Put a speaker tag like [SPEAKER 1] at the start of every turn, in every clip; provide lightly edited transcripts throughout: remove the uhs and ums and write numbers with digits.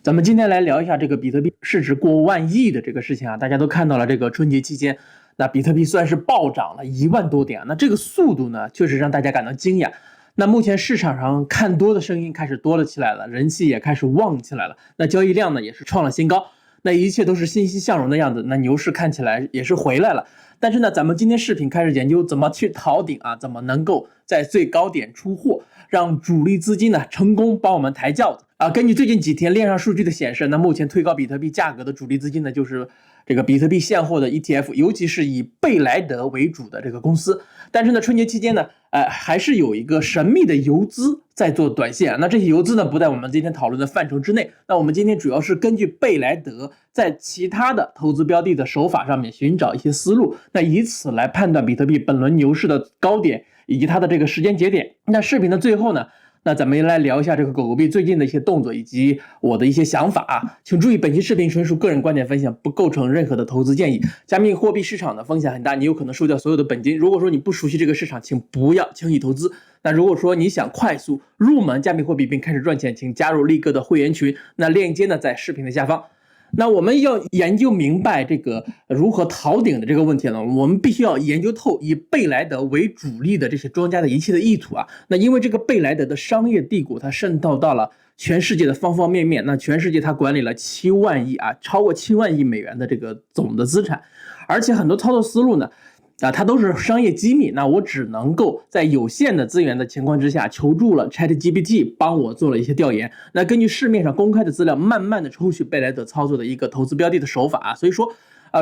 [SPEAKER 1] 咱们今天来聊一下这个比特币市值过万亿的这个事情啊，大家都看到了，这个春节期间，那比特币算是暴涨了1万多点，那这个速度呢，确实让大家感到惊讶。那目前市场上看多的声音开始多了起来了，人气也开始旺起来了，那交易量呢也是创了新高，那一切都是欣欣向荣的样子，那牛市看起来也是回来了。但是呢，咱们今天视频开始研究怎么去逃顶啊，怎么能够在最高点出货，让主力资金呢成功帮我们抬轿子啊。根据最近几天链上数据的显示，那目前推高比特币价格的主力资金呢，就是这个比特币现货的 ETF， 尤其是以贝莱德为主的这个公司。但是呢，春节期间呢，还是有一个神秘的游资在做短线。那这些游资呢，不在我们今天讨论的范畴之内。那我们今天主要是根据贝莱德在其他的投资标的的手法上面寻找一些思路，那以此来判断比特币本轮牛市的高点以及它的这个时间节点。那视频的最后呢，那咱们来聊一下这个狗狗币最近的一些动作以及我的一些想法啊。请注意，本期视频纯属个人观点分享，不构成任何的投资建议。加密货币市场的风险很大，你有可能输掉所有的本金。如果说你不熟悉这个市场，请不要轻易投资。那如果说你想快速入门加密货币并开始赚钱，请加入力哥的会员群，那链接呢在视频的下方。那我们要研究明白这个如何逃顶的这个问题呢，我们必须要研究透以贝莱德为主力的这些庄家的一切的意图啊。那因为这个贝莱德的商业帝国它渗透到了全世界的方方面面，那全世界它管理了7万亿啊，超过7万亿美元的这个总的资产，而且很多操作思路呢它都是商业机密，那我只能够在有限的资源的情况之下求助了 ChatGPT 帮我做了一些调研，那根据市面上公开的资料慢慢的抽取贝莱德操作的一个投资标的的手法啊。所以说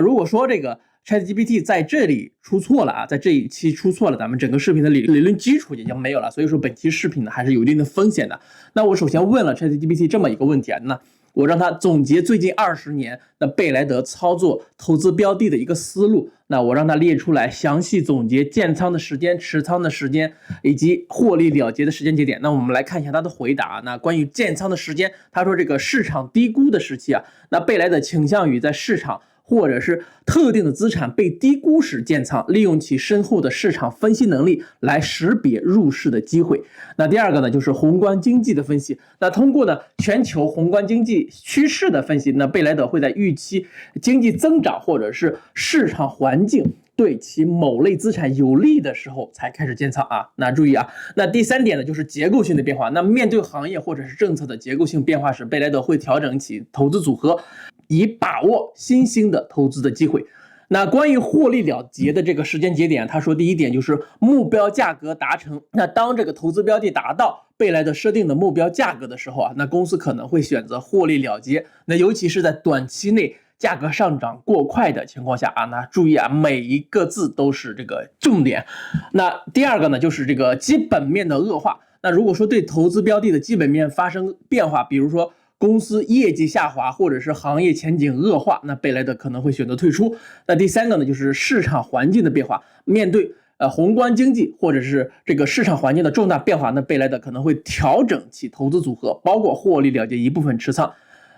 [SPEAKER 1] 如果说这个 ChatGPT 在这里出错了啊，在这一期出错了，咱们整个视频的理论基础也就没有了，所以说本期视频呢还是有一定的风险的。那我首先问了 ChatGPT 这么一个问题啊，那我让他总结最近20年的贝莱德操作投资标的的一个思路，那我让他列出来详细总结建仓的时间、持仓的时间以及获利了结的时间节点。那我们来看一下他的回答啊。那关于建仓的时间，他说这个市场低估的时期啊，那贝莱德倾向于在市场或者是特定的资产被低估时建仓，利用其深厚的市场分析能力来识别入市的机会。那第二个呢，就是宏观经济的分析。那通过呢全球宏观经济趋势的分析，那贝莱德会在预期经济增长或者是市场环境对其某类资产有利的时候才开始建仓啊。那注意啊，那第三点呢，就是结构性的变化。那面对行业或者是政策的结构性变化时，贝莱德会调整其投资组合，以把握新兴的投资的机会。那关于获利了结的这个时间节点，他说第一点就是目标价格达成。那当这个投资标的达到贝莱德设定的目标价格的时候啊，那公司可能会选择获利了结。那尤其是在短期内价格上涨过快的情况下啊，那注意啊，每一个字都是这个重点。那第二个呢，就是这个基本面的恶化。那如果说对投资标的的基本面发生变化，比如说公司业绩下滑或者是行业前景恶化，那贝莱德可能会选择退出。那第三个呢，就是市场环境的变化，面对宏观经济或者是这个市场环境的重大变化，那贝莱德可能会调整其投资组合，包括获利了结一部分持仓。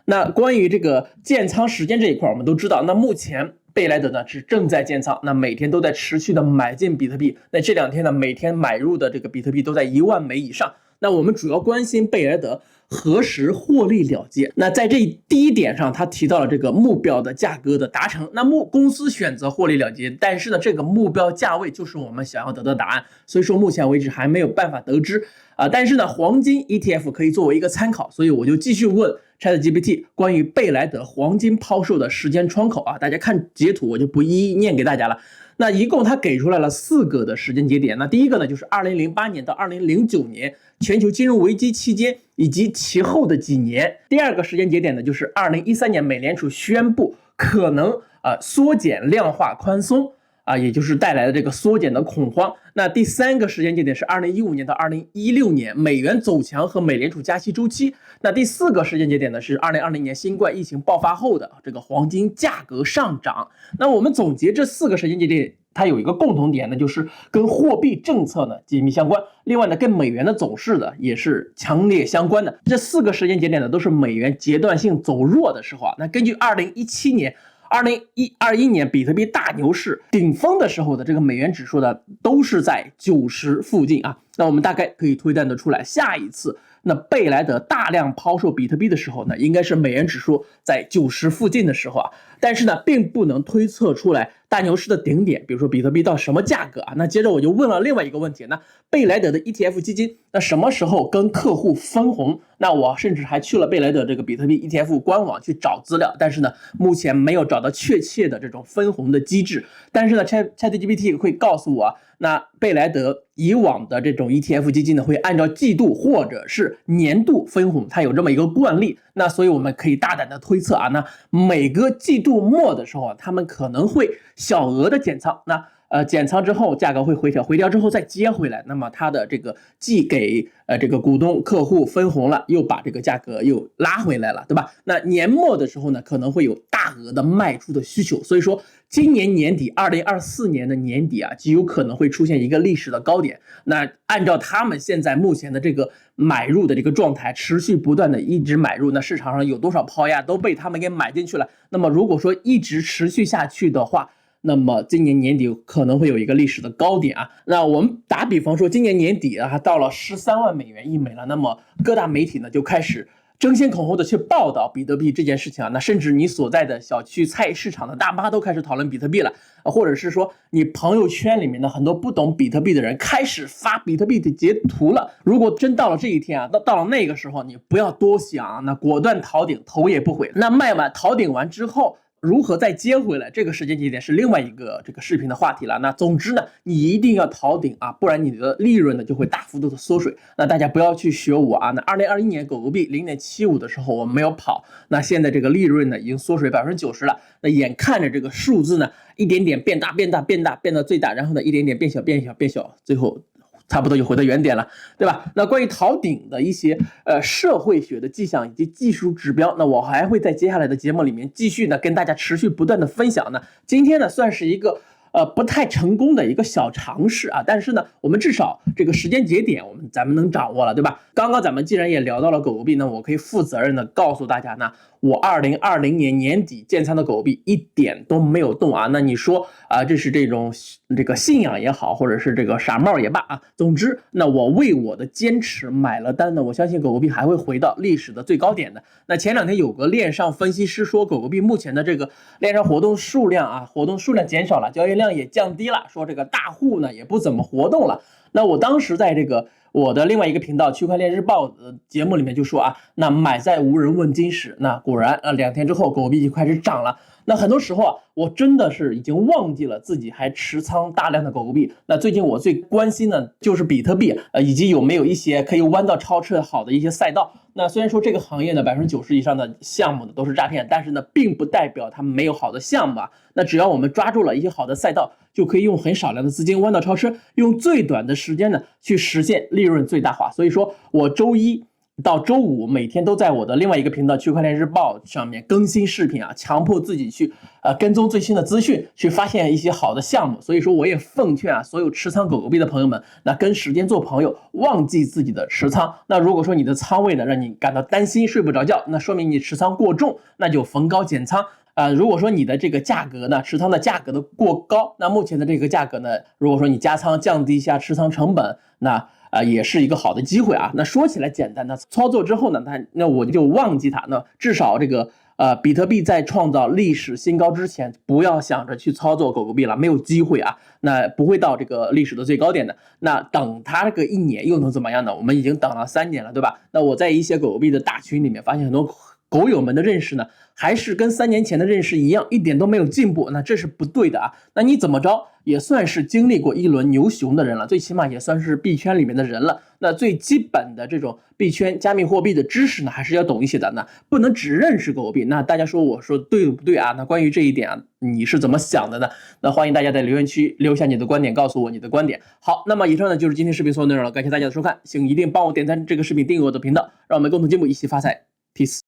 [SPEAKER 1] 那关于这个建仓时间这一块，我们都知道，那目前贝莱德呢是正在建仓，那每天都在持续的买进比特币，那这2天呢每天买入的这个比特币都在1万枚以上。那我们主要关心贝莱德何时获利了结。那在这第一点上，他提到了这个目标的价格的达成。那公司选择获利了结，但是呢，这个目标价位就是我们想要得到的答案。所以说，目前为止还没有办法得知啊。但是呢，黄金 ETF 可以作为一个参考，所以我就继续问 ChatGPT 关于贝莱德黄金抛售的时间窗口啊。大家看截图，我就不一一念给大家了。那一共他给出来了4个的时间节点。那第一个呢，就是2008年到2009年全球金融危机期间以及其后的几年。第二个时间节点呢，就是2013年美联储宣布可能缩减量化宽松啊，也就是带来的这个缩减的恐慌。那第三个时间节点是2015年到2016年美元走强和美联储加息周期。那第4个时间节点呢，是2020年新冠疫情爆发后的这个黄金价格上涨。那我们总结这4个时间节点，它有一个共同点呢，就是跟货币政策呢紧密相关，另外呢跟美元的走势呢也是强烈相关的。这4个时间节点呢都是美元阶段性走弱的时候啊。那根据2017年2021年比特币大牛市顶峰的时候的这个美元指数呢，都是在90附近啊。那我们大概可以推断得出来，下一次那贝莱德大量抛售比特币的时候呢，应该是美元指数在90附近的时候啊。但是呢，并不能推测出来大牛市的顶点，比如说比特币到什么价格啊？那接着我就问了另外一个问题，那贝莱德的 ETF 基金，那什么时候跟客户分红？那我甚至还去了贝莱德这个比特币 ETF 官网去找资料，但是呢，目前没有找到确切的这种分红的机制。但是呢 ，ChatGPT 会告诉我，那贝莱德以往的这种 ETF 基金呢，会按照季度或者是年度分红，它有这么一个惯例。那所以我们可以大胆的推测啊，那每个季度末的时候啊，他们可能会小额的减仓。那减仓之后价格会回调，回调之后再接回来，那么它的这个既给这个股东客户分红了，又把这个价格又拉回来了，对吧？那年末的时候呢，可能会有大额的卖出的需求，所以说今年年底2024年的年底啊，极有可能会出现一个历史的高点。那按照他们现在目前的这个买入的这个状态，持续不断的一直买入，那市场上有多少抛压都被他们给买进去了。那么如果说一直持续下去的话，那么今年年底可能会有一个历史的高点啊。那我们打比方说，今年年底啊，到了13万美元一枚了，那么各大媒体呢就开始争先恐后的去报道比特币这件事情啊。那甚至你所在的小区菜市场的大妈都开始讨论比特币了，或者是说你朋友圈里面的很多不懂比特币的人开始发比特币的截图了。如果真到了这一天啊，到了那个时候，你不要多想，那果断逃顶，头也不回。那卖完逃顶完之后，如何再接回来，这个时间节点是另外一个这个视频的话题了。那总之呢，你一定要逃顶啊，不然你的利润呢就会大幅度的缩水。那大家不要去学我啊。那2021年狗狗币0.75的时候我没有跑，那现在这个利润呢已经缩水90%了。那眼看着这个数字呢一点点变大变大变大变到最大，然后呢一点点变小变小变小，最后差不多就回到原点了，对吧？那关于逃顶的一些社会学的迹象以及技术指标，那我还会在接下来的节目里面继续呢跟大家持续不断的分享呢。今天呢算是一个不太成功的一个小尝试啊，但是呢我们至少这个时间节点咱们能掌握了，对吧？刚刚咱们既然也聊到了狗狗币，那我可以负责任的告诉大家呢，我2020年年底建仓的狗狗币一点都没有动啊。那你说啊，这是这种这个信仰也好，或者是这个傻帽也罢啊，总之那我为我的坚持买了单呢，我相信狗狗币还会回到历史的最高点的。那前两天有个链上分析师说，狗狗币目前的这个链上活动数量减少了，交易量也降低了，说这个大户呢也不怎么活动了。那我当时在这个我的另外一个频道区块链日报的节目里面就说啊，那买在无人问津时，那果然2天之后狗狗币就开始涨了。那很多时候啊，我真的是已经忘记了自己还持仓大量的狗狗币。那最近我最关心的就是比特币，以及有没有一些可以弯道超车好的一些赛道。那虽然说这个行业呢90%以上的项目呢都是诈骗，但是呢并不代表他们没有好的项目啊。那只要我们抓住了一些好的赛道，就可以用很少量的资金弯道超车，用最短的时间呢去实现利润最大化。所以说我周一到周五每天都在我的另外一个频道区块链日报上面更新视频啊，强迫自己去跟踪最新的资讯，去发现一些好的项目。所以说我也奉劝啊，所有持仓狗狗币的朋友们，那跟时间做朋友，忘记自己的持仓。那如果说你的仓位呢让你感到担心睡不着觉，那说明你持仓过重，那就逢高减仓。如果说你的这个价格呢，持仓的价格的过高，那目前的这个价格呢，如果说你加仓降低一下持仓成本，那也是一个好的机会啊。那说起来简单，那操作之后呢，那我就忘记它。那至少这个比特币在创造历史新高之前，不要想着去操作狗狗币了，没有机会啊。那不会到这个历史的最高点的。那等它这个1年又能怎么样呢？我们已经等了3年了，对吧？那我在一些狗狗币的大群里面发现很多狗友们的认识呢，还是跟3年前的认识一样，一点都没有进步，那这是不对的啊。那你怎么着也算是经历过一轮牛熊的人了，最起码也算是币圈里面的人了。那最基本的这种币圈加密货币的知识呢，还是要懂一些的。那不能只认识狗狗币。那大家说我说对不对啊？那关于这一点啊，你是怎么想的呢？那欢迎大家在留言区留下你的观点，告诉我你的观点。好，那么以上呢就是今天视频所有内容了，感谢大家的收看，请一定帮我点赞这个视频，订阅我的频道，让我们共同进步，一起发财。Peace。